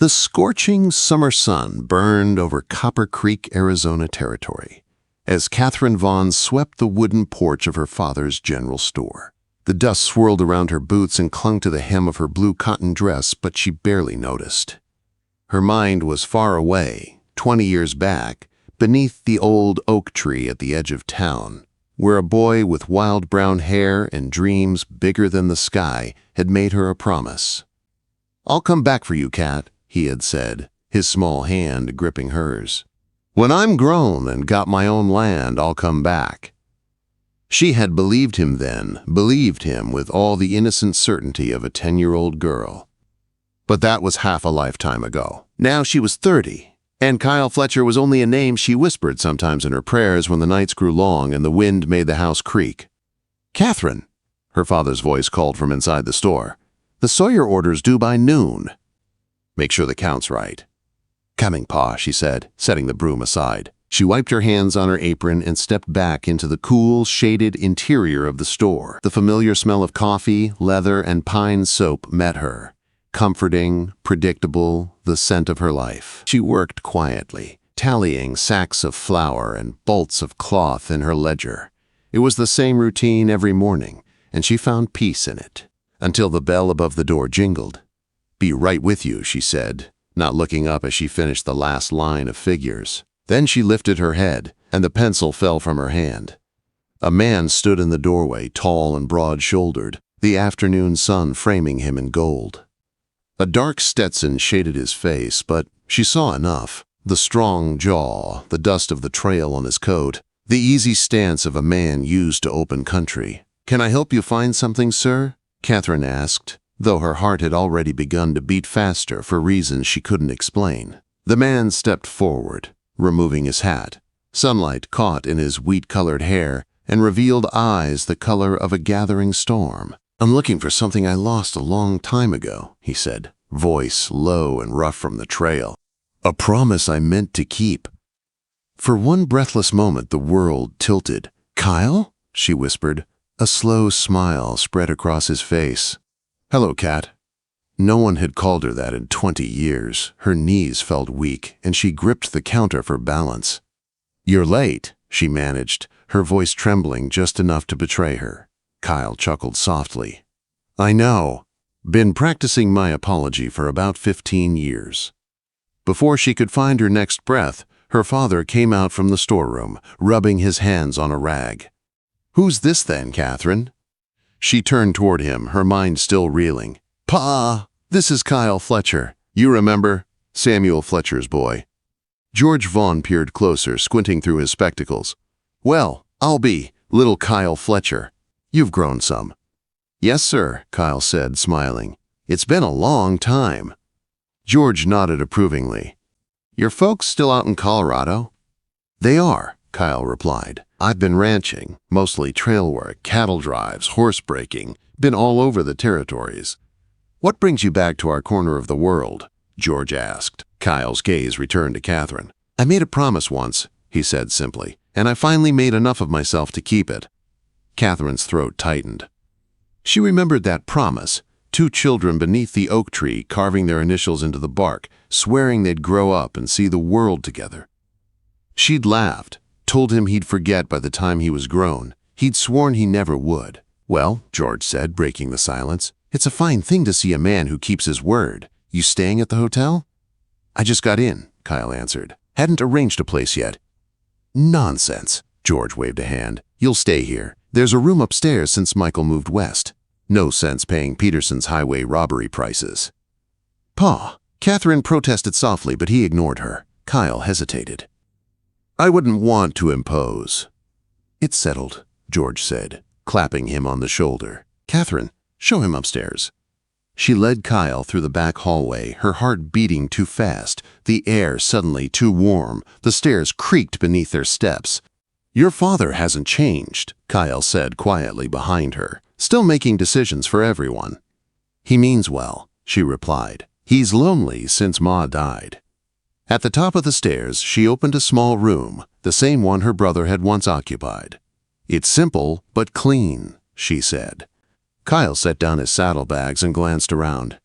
The scorching summer sun burned over Copper Creek, Arizona territory as Catherine Vaughn swept the wooden porch of her father's general store. The dust swirled around her boots and clung to the hem of her blue cotton dress, but she barely noticed. Her mind was far away, 20 years back, beneath the old oak tree at the edge of town, where a boy with wild brown hair and dreams bigger than the sky had made her a promise. "I'll come back for you, Cat," he had said, his small hand gripping hers. "When I'm grown and got my own land, I'll come back." She had believed him then, believed him with all the innocent certainty of a 10-year-old girl. But that was half a lifetime ago. Now she was 30, and Kyle Fletcher was only a name she whispered sometimes in her prayers when the nights grew long and the wind made the house creak. "Catherine," her father's voice called from inside the store, "the Sawyer order's due by noon. Make sure the count's right." "Coming, Pa," she said, setting the broom aside. She wiped her hands on her apron and stepped back into the cool, shaded interior of the store. The familiar smell of coffee, leather, and pine soap met her. Comforting, predictable, the scent of her life. She worked quietly, tallying sacks of flour and bolts of cloth in her ledger. It was the same routine every morning, and she found peace in it, until the bell above the door jingled. "Be right with you," she said, not looking up as she finished the last line of figures. Then she lifted her head, and the pencil fell from her hand. A man stood in the doorway, tall and broad-shouldered, the afternoon sun framing him in gold. A dark Stetson shaded his face, but she saw enough. The strong jaw, the dust of the trail on his coat, the easy stance of a man used to open country. "Can I help you find something, sir?" Catherine asked, though her heart had already begun to beat faster for reasons she couldn't explain. The man stepped forward, removing his hat. Sunlight caught in his wheat-colored hair and revealed eyes the color of a gathering storm. "I'm looking for something I lost a long time ago," he said, voice low and rough from the trail. "A promise I meant to keep." For one breathless moment the world tilted. "Kyle?" she whispered. A slow smile spread across his face. "Hello, Cat." No one had called her that in 20 years. Her knees felt weak, and she gripped the counter for balance. "You're late," she managed, her voice trembling just enough to betray her. Kyle chuckled softly. "I know. Been practicing my apology for about 15 years. Before she could find her next breath, her father came out from the storeroom, rubbing his hands on a rag. "Who's this then, Catherine?" She turned toward him, her mind still reeling. "Pa, this is Kyle Fletcher. You remember? Samuel Fletcher's boy." George Vaughn peered closer, squinting through his spectacles. "Well, I'll be little Kyle Fletcher. You've grown some." "Yes, sir," Kyle said, smiling. "It's been a long time." George nodded approvingly. "Your folks still out in Colorado?" "They are," Kyle replied. "I've been ranching, mostly trail work, cattle drives, horse breaking, been all over the territories." "What brings you back to our corner of the world?" George asked. Kyle's gaze returned to Catherine. "I made a promise once," he said simply, "and I finally made enough of myself to keep it." Catherine's throat tightened. She remembered that promise, 2 children beneath the oak tree carving their initials into the bark, swearing they'd grow up and see the world together. She'd laughed, told him he'd forget by the time he was grown. He'd sworn he never would. "Well," George said, breaking the silence, "it's a fine thing to see a man who keeps his word. You staying at the hotel?" "I just got in," Kyle answered. "Hadn't arranged a place yet." "Nonsense," George waved a hand. "You'll stay here. There's a room upstairs since Michael moved west. No sense paying Peterson's highway robbery prices." "Pa," Catherine protested softly, but he ignored her. Kyle hesitated. "I wouldn't want to impose." "It's settled," George said, clapping him on the shoulder. "Catherine, show him upstairs." She led Kyle through the back hallway, her heart beating too fast, the air suddenly too warm. The stairs creaked beneath their steps. "Your father hasn't changed," Kyle said quietly behind her, "still making decisions for everyone." "He means well," she replied. "He's lonely since Ma died." At the top of the stairs, she opened a small room, the same one her brother had once occupied. "It's simple, but clean," she said. Kyle set down his saddlebags and glanced around.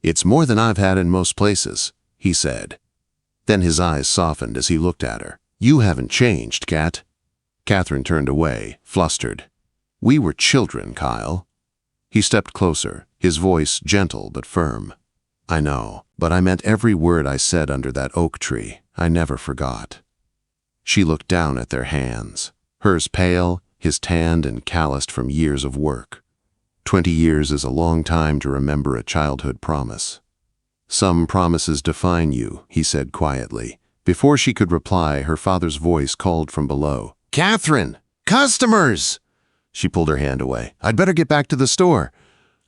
"It's more than I've had in most places," he said. Then his eyes softened as he looked at her. "You haven't changed, Kat." Catherine turned away, flustered. "We were children, Kyle." He stepped closer, his voice gentle but firm. "I know, but I meant every word I said under that oak tree. I never forgot." She looked down at their hands, hers pale, his tanned and calloused from years of work. 20 years is a long time to remember a childhood promise. "Some promises define you," he said quietly. Before she could reply, her father's voice called from below. "Catherine! Customers!" She pulled her hand away. "I'd better get back to the store."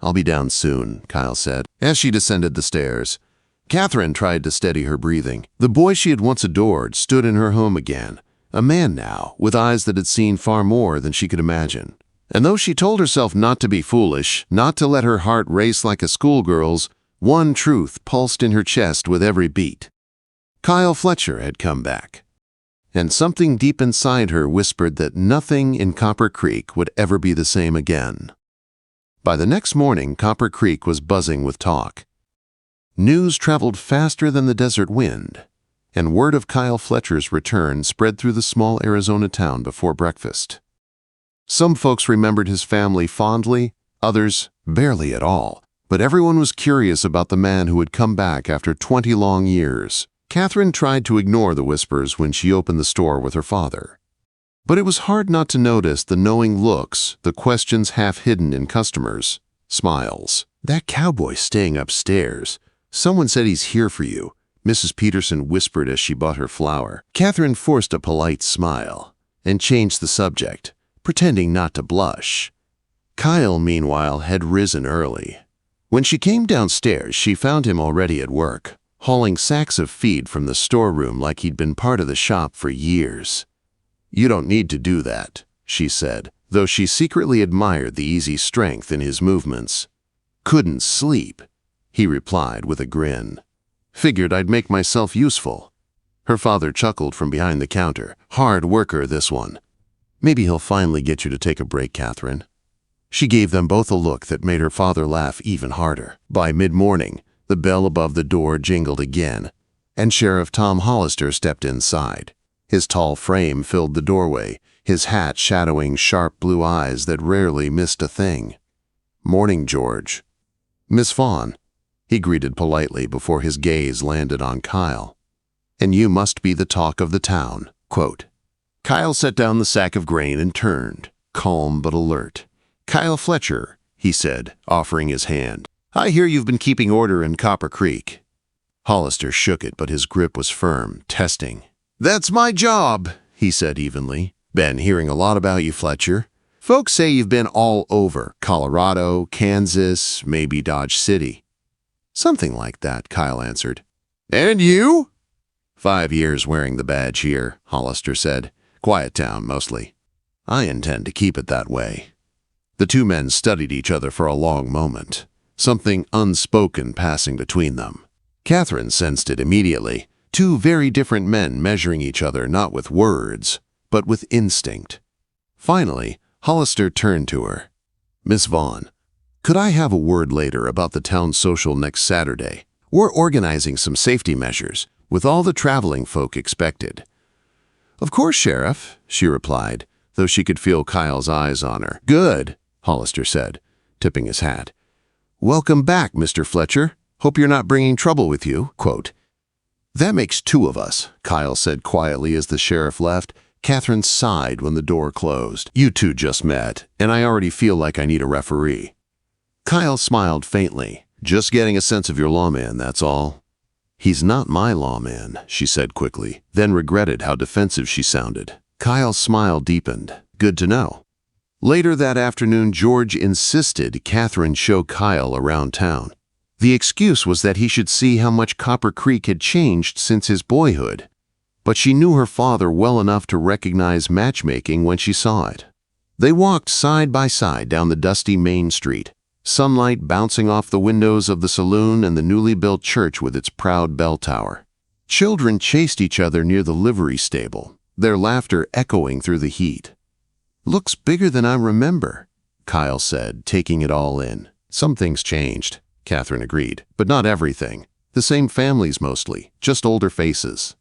"I'll be down soon," Kyle said, as she descended the stairs. Catherine tried to steady her breathing. The boy she had once adored stood in her home again, a man now, with eyes that had seen far more than she could imagine. And though she told herself not to be foolish, not to let her heart race like a schoolgirl's, one truth pulsed in her chest with every beat. Kyle Fletcher had come back. And something deep inside her whispered that nothing in Copper Creek would ever be the same again. By the next morning, Copper Creek was buzzing with talk. News traveled faster than the desert wind, and word of Kyle Fletcher's return spread through the small Arizona town before breakfast. Some folks remembered his family fondly, others barely at all, but everyone was curious about the man who had come back after 20 long years. Catherine tried to ignore the whispers when she opened the store with her father. But it was hard not to notice the knowing looks, the questions half hidden in customers' smiles. "That cowboy staying upstairs. Someone said he's here for you," Mrs. Peterson whispered as she bought her flour. Catherine forced a polite smile and changed the subject, pretending not to blush. Kyle, meanwhile, had risen early. When she came downstairs, she found him already at work, hauling sacks of feed from the storeroom like he'd been part of the shop for years. "You don't need to do that," she said, though she secretly admired the easy strength in his movements. "Couldn't sleep," he replied with a grin. "Figured I'd make myself useful." Her father chuckled from behind the counter. "Hard worker, this one. Maybe he'll finally get you to take a break, Catherine." She gave them both a look that made her father laugh even harder. By mid-morning, the bell above the door jingled again, and Sheriff Tom Hollister stepped inside. His tall frame filled the doorway, his hat shadowing sharp blue eyes that rarely missed a thing. "Morning, George." "Miss Vaughn," he greeted politely before his gaze landed on Kyle. "And you must be the talk of the town." Quote. Kyle set down the sack of grain and turned, calm but alert. "Kyle Fletcher," he said, offering his hand. "I hear you've been keeping order in Copper Creek." Hollister shook it, but his grip was firm, testing. "That's my job," he said evenly. "Been hearing a lot about you, Fletcher. Folks say you've been all over, Colorado, Kansas, maybe Dodge City." "Something like that," Kyle answered. "And you?" 5 years wearing the badge here," Hollister said. "Quiet town, mostly. I intend to keep it that way." The two men studied each other for a long moment, something unspoken passing between them. Catherine sensed it immediately. Two very different men measuring each other not with words, but with instinct. Finally, Hollister turned to her. "Miss Vaughn, could I have a word later about the town social next Saturday? We're organizing some safety measures, with all the traveling folk expected." "Of course, Sheriff," she replied, though she could feel Kyle's eyes on her. "Good," Hollister said, tipping his hat. "Welcome back, Mr. Fletcher. Hope you're not bringing trouble with you." Quote. "That makes 2 of us," Kyle said quietly as the sheriff left. Catherine sighed when the door closed. "You two just met, and I already feel like I need a referee." Kyle smiled faintly. "Just getting a sense of your lawman, that's all." "He's not my lawman," she said quickly, then regretted how defensive she sounded. Kyle's smile deepened. "Good to know." Later that afternoon, George insisted Catherine show Kyle around town. The excuse was that he should see how much Copper Creek had changed since his boyhood. But she knew her father well enough to recognize matchmaking when she saw it. They walked side by side down the dusty main street, sunlight bouncing off the windows of the saloon and the newly built church with its proud bell tower. Children chased each other near the livery stable, their laughter echoing through the heat. "Looks bigger than I remember," Kyle said, taking it all in. "Some things changed," Catherine agreed. But not everything. The same families mostly, just older faces.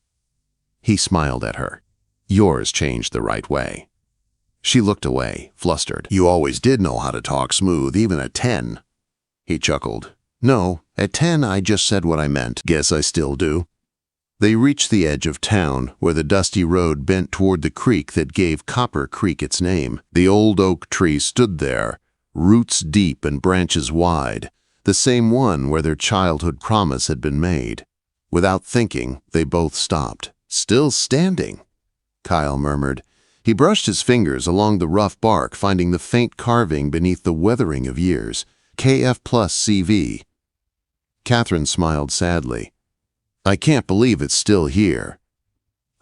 He smiled at her. Yours changed the right way. She looked away, flustered. You always did know how to talk smooth, even at 10. He chuckled. No, at 10 I just said what I meant. Guess I still do. They reached the edge of town, where the dusty road bent toward the creek that gave Copper Creek its name. The old oak tree stood there, roots deep and branches wide, the same one where their childhood promise had been made. Without thinking, they both stopped. Still standing, Kyle murmured. He brushed his fingers along the rough bark, finding the faint carving beneath the weathering of years. KF plus CV. Catherine smiled sadly. I can't believe it's still here.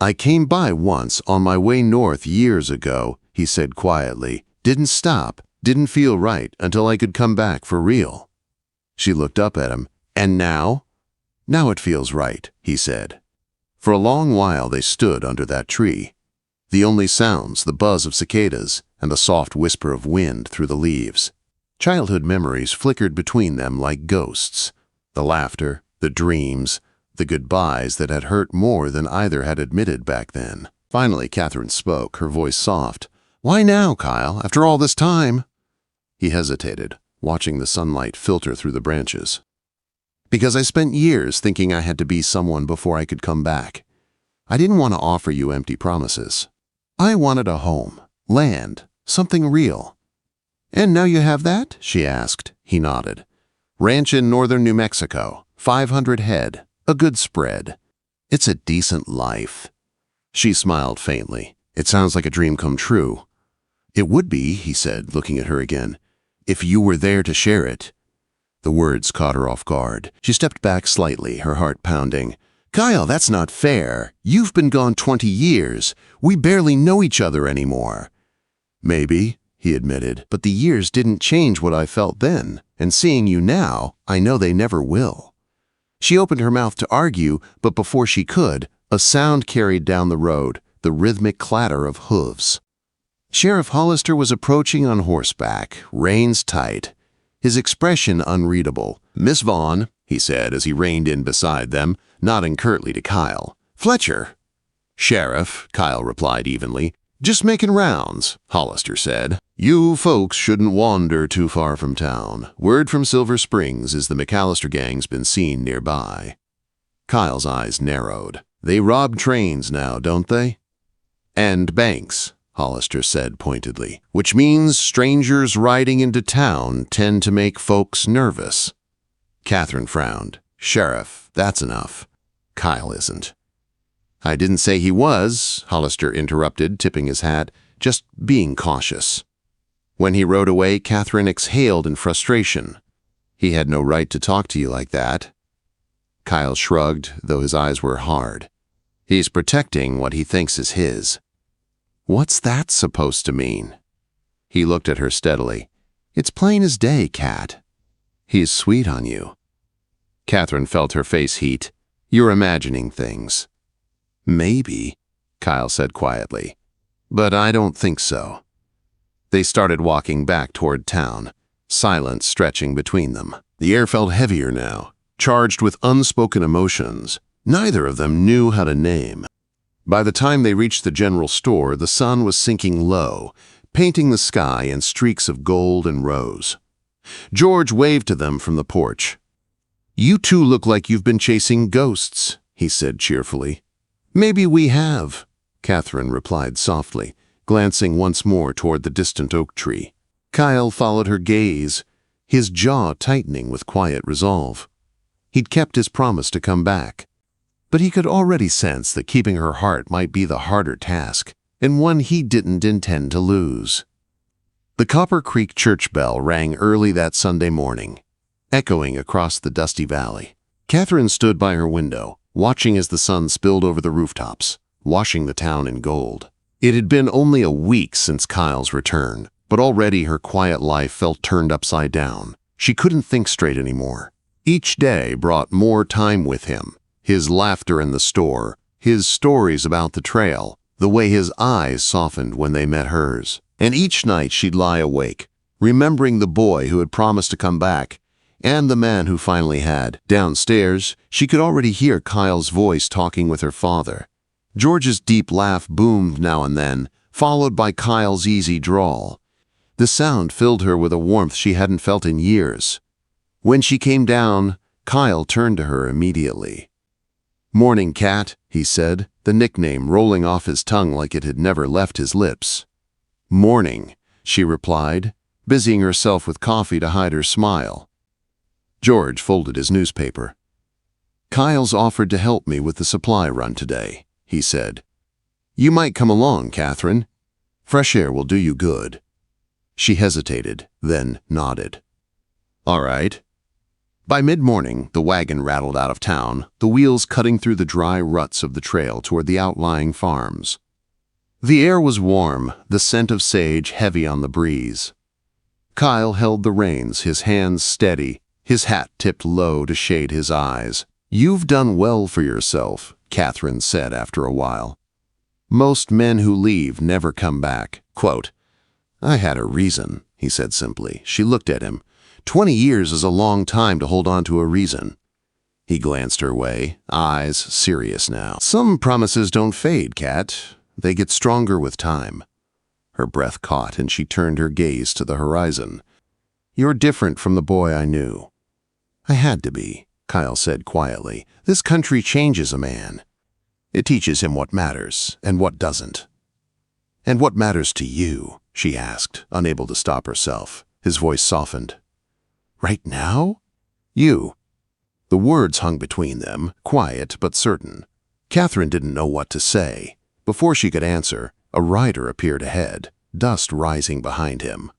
I came by once on my way north years ago, he said quietly. Didn't stop, didn't feel right until I could come back for real. She looked up at him. And now? Now it feels right, he said. For a long while they stood under that tree. The only sounds, the buzz of cicadas and the soft whisper of wind through the leaves. Childhood memories flickered between them like ghosts. The laughter, the dreams, the goodbyes that had hurt more than either had admitted back then. Finally, Catherine spoke, her voice soft. Why now, Kyle, after all this time? He hesitated, watching the sunlight filter through the branches. Because I spent years thinking I had to be someone before I could come back. I didn't want to offer you empty promises. I wanted a home, land, something real. And now you have that? She asked. He nodded. Ranch in northern New Mexico, 500 head, a good spread. It's a decent life. She smiled faintly. It sounds like a dream come true. It would be, he said, looking at her again, if you were there to share it. The words caught her off guard. She stepped back slightly, her heart pounding. Kyle, that's not fair. You've been gone 20 years. We barely know each other anymore. Maybe, he admitted, but the years didn't change what I felt then, and seeing you now, I know they never will. She opened her mouth to argue, but before she could, a sound carried down the road, the rhythmic clatter of hooves. Sheriff Hollister was approaching on horseback, reins tight, his expression unreadable. Miss Vaughn, he said as he reined in beside them, nodding curtly to Kyle. Fletcher. Sheriff, Kyle replied evenly. Just making rounds, Hollister said. You folks shouldn't wander too far from town. Word from Silver Springs is the McAllister gang's been seen nearby. Kyle's eyes narrowed. They rob trains now, don't they? And banks, Hollister said pointedly, which means strangers riding into town tend to make folks nervous. Catherine frowned. Sheriff, that's enough. Kyle isn't. I didn't say he was, Hollister interrupted, tipping his hat, just being cautious. When he rode away, Catherine exhaled in frustration. He had no right to talk to you like that. Kyle shrugged, though his eyes were hard. He's protecting what he thinks is his. What's that supposed to mean? He looked at her steadily. It's plain as day, Cat. He's sweet on you. Catherine felt her face heat. You're imagining things. Maybe, Kyle said quietly. But I don't think so. They started walking back toward town, silence stretching between them. The air felt heavier now, charged with unspoken emotions. Neither of them knew how to name. By the time they reached the general store, the sun was sinking low, painting the sky in streaks of gold and rose. George waved to them from the porch. You two look like you've been chasing ghosts, he said cheerfully. Maybe we have, Catherine replied softly, glancing once more toward the distant oak tree. Kyle followed her gaze, his jaw tightening with quiet resolve. He'd kept his promise to come back. But he could already sense that keeping her heart might be the harder task, and one he didn't intend to lose. The Copper Creek church bell rang early that Sunday morning, echoing across the dusty valley. Catherine stood by her window, watching as the sun spilled over the rooftops, washing the town in gold. It had been only a week since Kyle's return, but already her quiet life felt turned upside down. She couldn't think straight anymore. Each day brought more time with him. His laughter in the store, his stories about the trail, the way his eyes softened when they met hers. And each night she'd lie awake, remembering the boy who had promised to come back, and the man who finally had. Downstairs, she could already hear Kyle's voice talking with her father. George's deep laugh boomed now and then, followed by Kyle's easy drawl. The sound filled her with a warmth she hadn't felt in years. When she came down, Kyle turned to her immediately. "Morning, Cat," he said, the nickname rolling off his tongue like it had never left his lips. "Morning," she replied, busying herself with coffee to hide her smile. George folded his newspaper. "Kyle's offered to help me with the supply run today," he said. "You might come along, Catherine. Fresh air will do you good." She hesitated, then nodded. "All right." By mid-morning, the wagon rattled out of town, the wheels cutting through the dry ruts of the trail toward the outlying farms. The air was warm, the scent of sage heavy on the breeze. Kyle held the reins, his hands steady, his hat tipped low to shade his eyes. "You've done well for yourself," Catherine said after a while. "Most men who leave never come back." Quote, "I had a reason," he said simply. She looked at him. 20 years is a long time to hold on to a reason. He glanced her way, eyes serious now. "Some promises don't fade, Cat. They get stronger with time." Her breath caught, and she turned her gaze to the horizon. "You're different from the boy I knew." "I had to be," Kyle said quietly. "This country changes a man. It teaches him what matters and what doesn't." "And what matters to you?" she asked, unable to stop herself. His voice softened. "Right now?" "You." The words hung between them, quiet but certain. Catherine didn't know what to say. Before she could answer, a rider appeared ahead, dust rising behind him.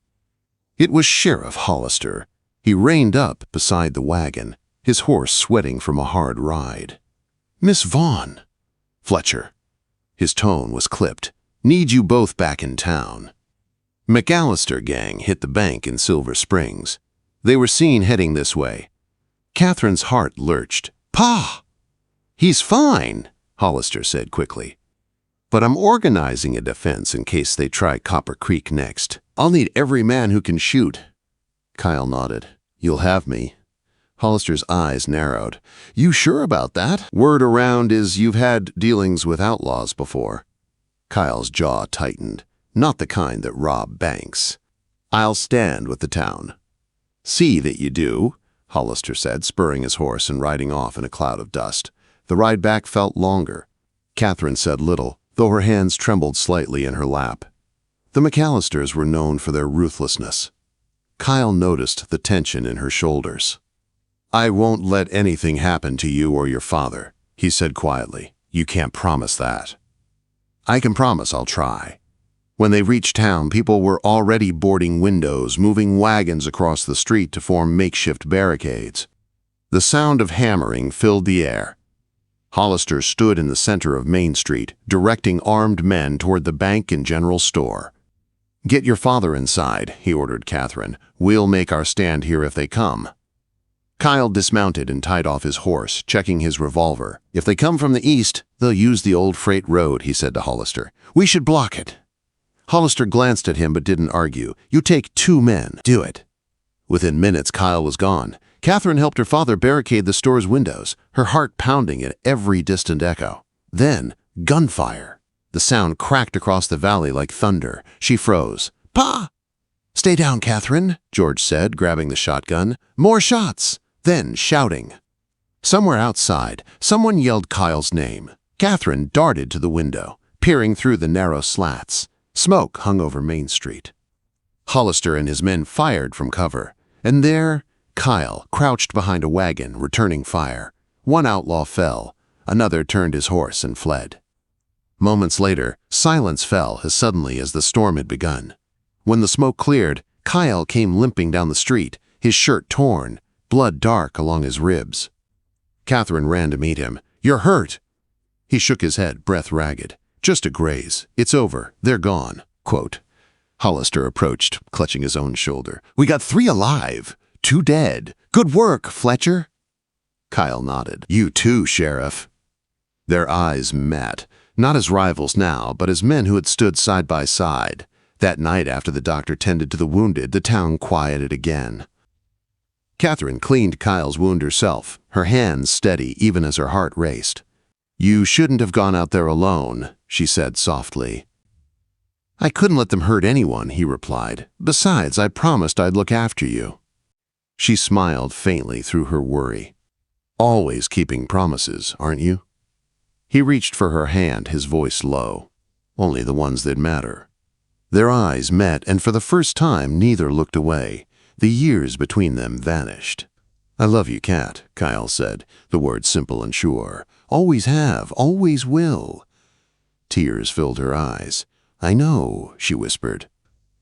It was Sheriff Hollister. He reined up beside the wagon, his horse sweating from a hard ride. "Miss Vaughn." "Fletcher." His tone was clipped. "Need you both back in town." McAllister gang hit the bank in Silver Springs. They were seen heading this way. Catherine's heart lurched. "Pa!" "He's fine," Hollister said quickly. "But I'm organizing a defense in case they try Copper Creek next. I'll need every man who can shoot." Kyle nodded. "You'll have me." Hollister's eyes narrowed. "You sure about that? Word around is you've had dealings with outlaws before." Kyle's jaw tightened. "Not the kind that rob banks." "I'll stand with the town." "See that you do," Hollister said, spurring his horse and riding off in a cloud of dust. The ride back felt longer. Catherine said little, though her hands trembled slightly in her lap. The McAllisters were known for their ruthlessness. Kyle noticed the tension in her shoulders. "I won't let anything happen to you or your father," he said quietly. "You can't promise that." "I can promise I'll try." When they reached town, people were already boarding windows, moving wagons across the street to form makeshift barricades. The sound of hammering filled the air. Hollister stood in the center of Main Street, directing armed men toward the bank and general store. "Get your father inside," he ordered Catherine. "We'll make our stand here if they come." Kyle dismounted and tied off his horse, checking his revolver. "If they come from the east, they'll use the old freight road," he said to Hollister. "We should block it." Hollister glanced at him but didn't argue. "You take 2 men. Do it." Within minutes, Kyle was gone. Catherine helped her father barricade the store's windows, her heart pounding at every distant echo. Then, gunfire. The sound cracked across the valley like thunder. She froze. "Pa!" "Stay down, Catherine," George said, grabbing the shotgun. "More shots." Then, shouting. Somewhere outside, someone yelled Kyle's name. Catherine darted to the window, peering through the narrow slats. Smoke hung over Main Street. Hollister and his men fired from cover, and there, Kyle crouched behind a wagon, returning fire. One outlaw fell, another turned his horse and fled. Moments later, silence fell as suddenly as the storm had begun. When the smoke cleared, Kyle came limping down the street, his shirt torn, blood dark along his ribs. Catherine ran to meet him. "You're hurt." He shook his head, breath ragged. "Just a graze. It's over. They're gone." Quote. Hollister approached, clutching his own shoulder. "We got 3 alive, 2 dead. Good work, Fletcher." Kyle nodded. "You too, Sheriff." Their eyes met, not as rivals now, but as men who had stood side by side. That night after the doctor tended to the wounded, the town quieted again. Catherine cleaned Kyle's wound herself, her hands steady even as her heart raced. "You shouldn't have gone out there alone," she said softly. "I couldn't let them hurt anyone," he replied. "Besides, I promised I'd look after you." She smiled faintly through her worry. "Always keeping promises, aren't you?" He reached for her hand, his voice low. "Only the ones that matter." Their eyes met, and for the first time neither looked away. The years between them vanished. "I love you, Kat," Kyle said, the words simple and sure. "Always have, always will." Tears filled her eyes. "I know," she whispered.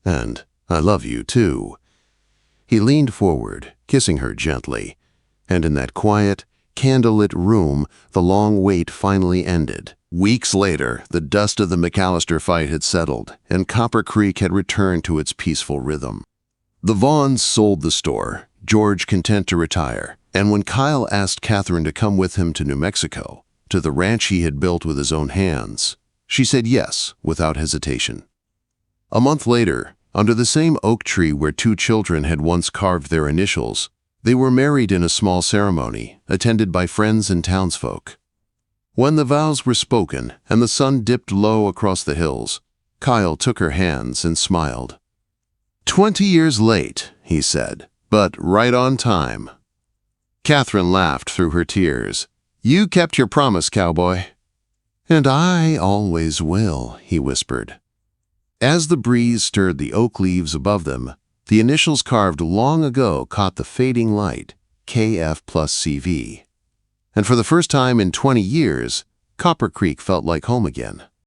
"And I love you, too." He leaned forward, kissing her gently. And in that quiet, candlelit room, the long wait finally ended. Weeks later, the dust of the McAllister fight had settled, and Copper Creek had returned to its peaceful rhythm. The Vaughns sold the store, George content to retire, and when Kyle asked Catherine to come with him to New Mexico, to the ranch he had built with his own hands, she said yes without hesitation. A month later, under the same oak tree where two children had once carved their initials, they were married in a small ceremony, attended by friends and townsfolk. When the vows were spoken and the sun dipped low across the hills, Kyle took her hands and smiled. 20 years late, he said, but right on time. Catherine laughed through her tears. "You kept your promise, Cowboy." "And I always will," he whispered. As the breeze stirred the oak leaves above them, the initials carved long ago caught the fading light, KF plus CV. And for the first time in 20 years, Copper Creek felt like home again.